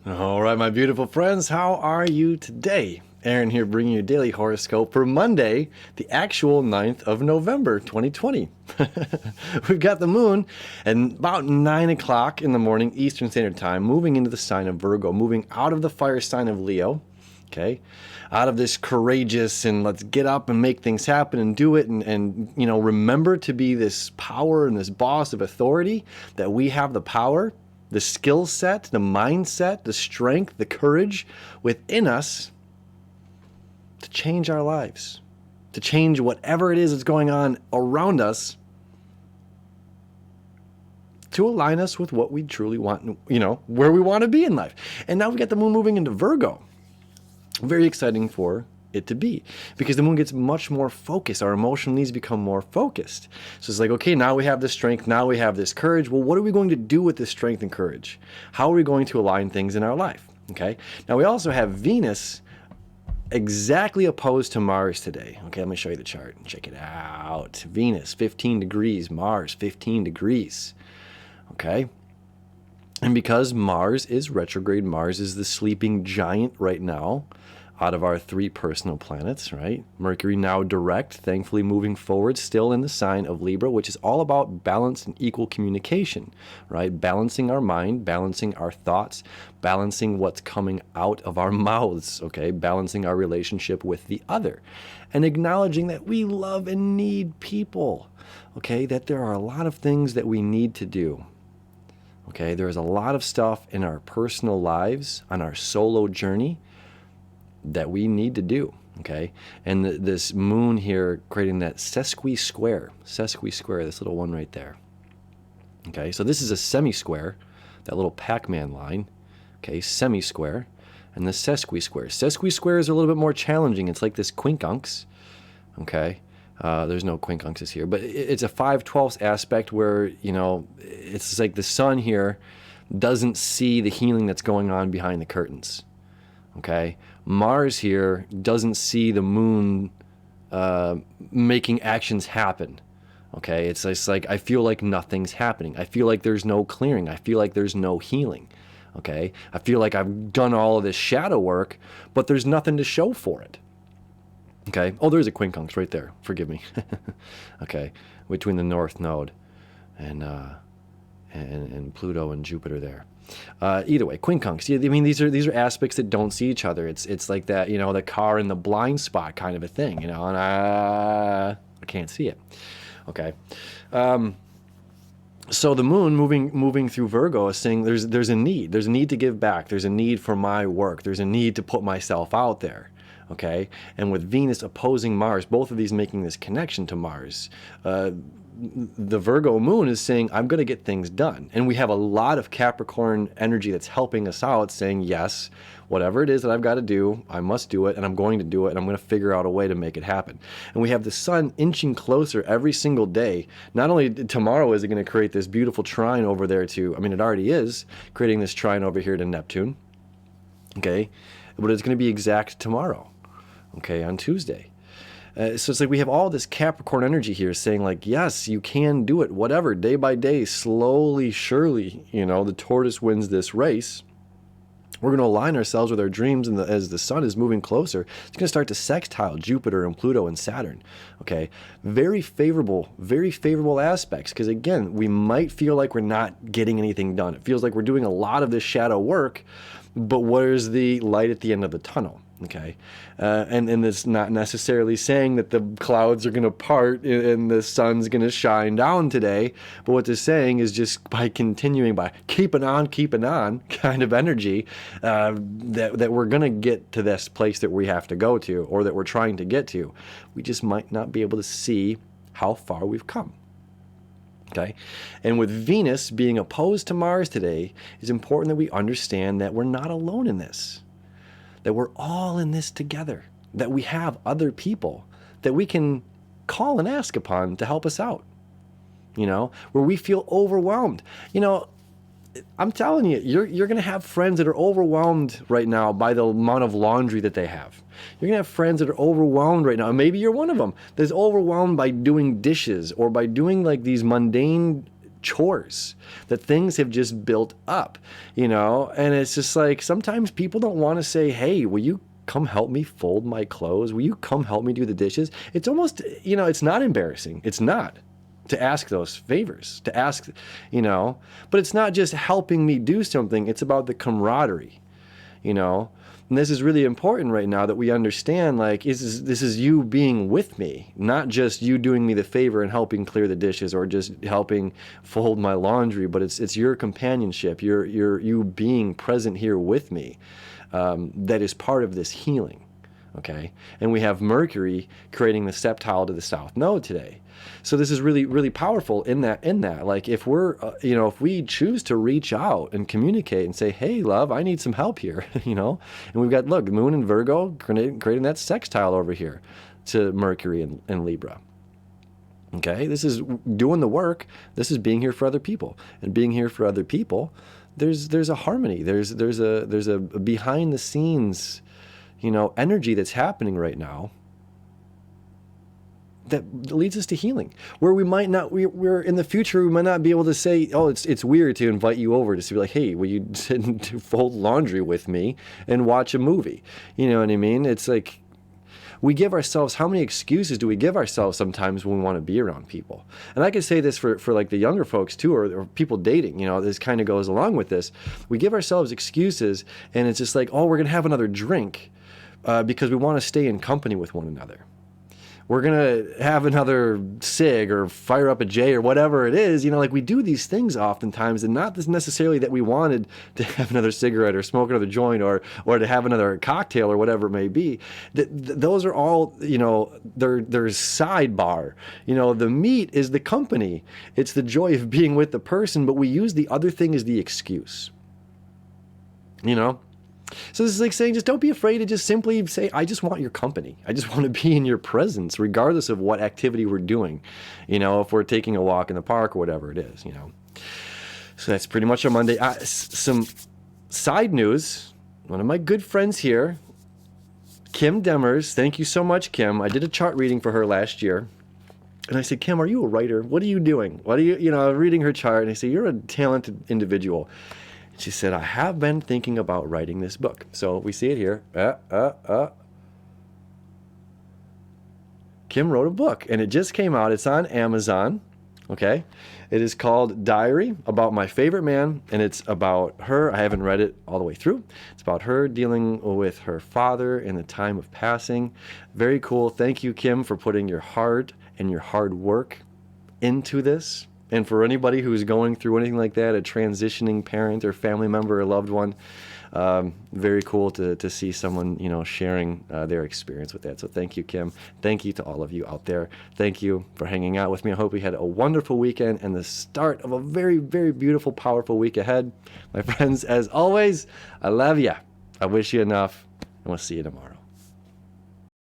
All right, my beautiful friends, how are you today? Aaron here bringing you a daily horoscope for Monday, the actual 9th of November, 2020. We've got the moon at about 9 o'clock in the morning, Eastern Standard Time, moving into the sign of Virgo, moving out of the fire sign of Leo, okay? Out of this courageous and let's get up and make things happen and do it and remember to be this power and this boss of authority, that we have the power, the skill set, the mindset, the strength, the courage within us to change our lives, to change whatever it is that's going on around us, to align us with what we truly want, where we want to be in life. And now we got the moon moving into Virgo. Very exciting for it to be, because the moon gets much more focused. Our emotional needs become more focused. So it's like, okay, now we have this strength, now we have this courage. Well, what are we going to do with this strength and courage? How are we going to align things in our life? Okay. Now we also have Venus exactly opposed to Mars today. Okay, let me show you the chart. Check it out. Venus 15 degrees, Mars 15 degrees. Okay. And because Mars is retrograde, Mars is the sleeping giant right now out of our three personal planets, right? Mercury now direct, thankfully moving forward, still in the sign of Libra, which is all about balance and equal communication, right? Balancing our mind, balancing our thoughts, balancing what's coming out of our mouths, okay? Balancing our relationship with the other, and acknowledging that we love and need people, okay? That there are a lot of things that we need to do. Okay, there's a lot of stuff in our personal lives, on our solo journey, that we need to do, okay? And this moon here creating that sesqui-square, this little one right there. Okay, so this is a semi-square, that little Pac-Man line, okay, semi-square, and the sesqui-square. Sesqui-squares are a little bit more challenging. It's like this quincunx, okay? There's no quincunxes here, but it's a 5/12 aspect where, it's like the sun here doesn't see the healing that's going on behind the curtains, okay? Mars here doesn't see the moon making actions happen, okay? It's like, I feel like nothing's happening. I feel like there's no clearing. I feel like there's no healing, okay? I feel like I've done all of this shadow work, but there's nothing to show for it. Okay. Oh, there's a quincunx right there. Forgive me. Okay, between the North Node and Pluto and Jupiter there. Either way, quincunx. I mean, these are aspects that don't see each other. It's like that, the car in the blind spot kind of a thing, and I can't see it. Okay. So the moon moving through Virgo is saying there's a need. There's a need to give back. There's a need for my work. There's a need to put myself out there. Okay, and with Venus opposing Mars, both of these making this connection to Mars, the Virgo moon is saying, I'm going to get things done. And we have a lot of Capricorn energy that's helping us out, saying, yes, whatever it is that I've got to do, I must do it, and I'm going to do it, and I'm going to figure out a way to make it happen. And we have the sun inching closer every single day. Not only tomorrow is it going to create this beautiful trine over there it already is, creating this trine over here to Neptune, okay, but it's going to be exact tomorrow. Okay, on Tuesday. So it's like we have all this Capricorn energy here saying like, yes, you can do it, whatever, day by day, slowly, surely, the tortoise wins this race. We're going to align ourselves with our dreams, and as the sun is moving closer, it's going to start to sextile Jupiter and Pluto and Saturn. Okay, very favorable aspects, because again, we might feel like we're not getting anything done. It feels like we're doing a lot of this shadow work, but where's the light at the end of the tunnel? Okay, and it's not necessarily saying that the clouds are going to part and the sun's going to shine down today, but what they're saying is just by continuing, by keeping on kind of energy, that we're going to get to this place that we have to go to, or that we're trying to get to. We just might not be able to see how far we've come. Okay, and with Venus being opposed to Mars today, it's important that we understand that we're not alone in this. That we're all in this together, that we have other people that we can call and ask upon to help us out, where we feel overwhelmed. I'm telling you, you're going to have friends that are overwhelmed right now by the amount of laundry that they have. You're going to have friends that are overwhelmed right now. Maybe you're one of them that's overwhelmed by doing dishes or by doing like these mundane chores, that things have just built up, you know? And it's just like, sometimes people don't want to say, hey, will you come help me fold my clothes? Will you come help me do the dishes? It's almost, you know, it's not embarrassing. It's not to ask those favors, to ask, you know, but it's not just helping me do something. It's about the camaraderie, you know? And this is really important right now, that we understand, like, this is you being with me, not just you doing me the favor and helping clear the dishes or just helping fold my laundry, but it's your companionship, you being present here with me, that is part of this healing, okay? And we have Mercury creating the septile to the South Node today. So this is really, really powerful in that, like, if we're, you know, if we choose to reach out and communicate and say, hey, love, I need some help here, you know, and we've got, look, Moon and Virgo creating that sextile over here to Mercury and Libra. Okay, this is doing the work. This is being here for other people, and being here for other people. There's a harmony. There's a behind the scenes, you know, energy that's happening right now that leads us to healing, where we might not, we're in the future, we might not be able to say, oh, it's weird to invite you over to be like, hey, will you sit and fold laundry with me and watch a movie? You know what I mean? It's like, we give ourselves, how many excuses do we give ourselves sometimes when we want to be around people? And I could say this for like the younger folks too, or people dating, you know, this kind of goes along with this. We give ourselves excuses, and it's just like, oh, we're going to have another drink because we want to stay in company with one another. We're going to have another cig or fire up a J or whatever it is. You know, like, we do these things oftentimes, and not necessarily that we wanted to have another cigarette or smoke another joint or to have another cocktail or whatever it may be. Those are all, you know, there's sidebar. You know, the meat is the company. It's the joy of being with the person, but we use the other thing as the excuse. You know? So this is like saying, just don't be afraid to just simply say, I just want your company. I just want to be in your presence, regardless of what activity we're doing. You know, if we're taking a walk in the park or whatever it is, you know. So that's pretty much on Monday. Some side news. One of my good friends here, Kim Demers. Thank you so much, Kim. I did a chart reading for her last year. And I said, Kim, are you a writer? What are you doing? What are you know, reading her chart. And I said, you're a talented individual. She said, I have been thinking about writing this book. So we see it here. Kim wrote a book, and it just came out. It's on Amazon. Okay. It is called Diary About My Favorite Man, and it's about her. I haven't read it all the way through. It's about her dealing with her father in the time of passing. Very cool. Thank you, Kim, for putting your heart and your hard work into this. And for anybody who's going through anything like that, a transitioning parent or family member or loved one, very cool to see someone, you know, sharing their experience with that. So thank you, Kim. Thank you to all of you out there. Thank you for hanging out with me. I hope you had a wonderful weekend and the start of a very, very beautiful, powerful week ahead. My friends, as always, I love you. I wish you enough, and we'll see you tomorrow.